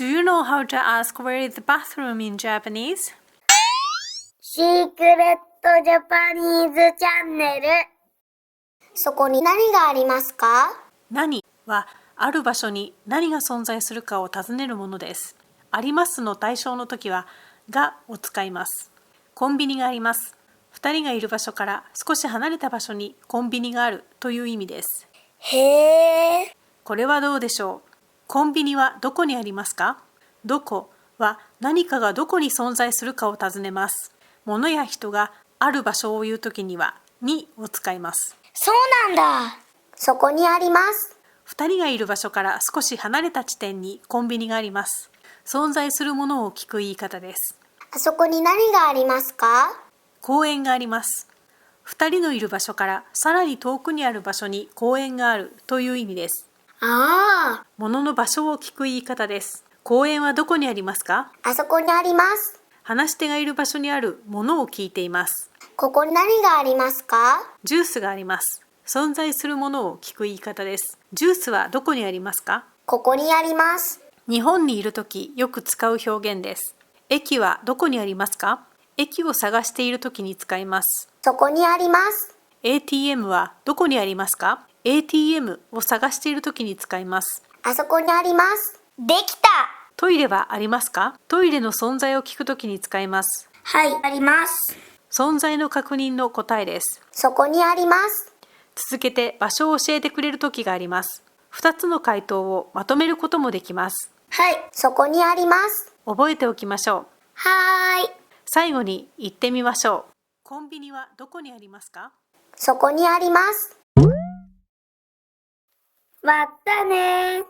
Do you know how to ask where is the bathroom in Japanese? シークレットジャパニーズチャンネル。そこに何がありますか？何はある場所に何が存在するかを尋ねるものです。ありますの対象の時はがを使います。コンビニがあります。2人がいる場所から少し離れた場所にコンビニがあるという意味です。へー。これはどうでしょう。コンビニはどこにありますか？どこは何かがどこに存在するかを尋ねます。物や人がある場所を言うときにはにを使います。そうなんだ。そこにあります。2人がいる場所から少し離れた地点にコンビニがあります。存在するものを聞く言い方です。あそこに何がありますか？公園があります。2人のいる場所からさらに遠くにある場所に公園があるという意味です。ああ。物の場所を聞く言い方です。公園はどこにありますか？あそこにあります。話し手がいる場所にあるものを聞いています。ここに何がありますか？ジュースがあります。存在するものを聞く言い方です。ジュースはどこにありますか？ここにあります。日本にいるときよく使う表現です。駅はどこにありますか？駅を探しているときに使います。そこにあります。ATM はどこにありますか？ ATM を探しているときに使います。あそこにあります。できた。トイレはありますか？トイレの存在を聞くときに使います。はい、あります。存在の確認の答えです。そこにあります。続けて場所を教えてくれるときがあります。2つの回答をまとめることもできます。はい、そこにあります。覚えておきましょう。はーい。最後に言ってみましょう。コンビニはどこにありますか？そこにあります。またねー。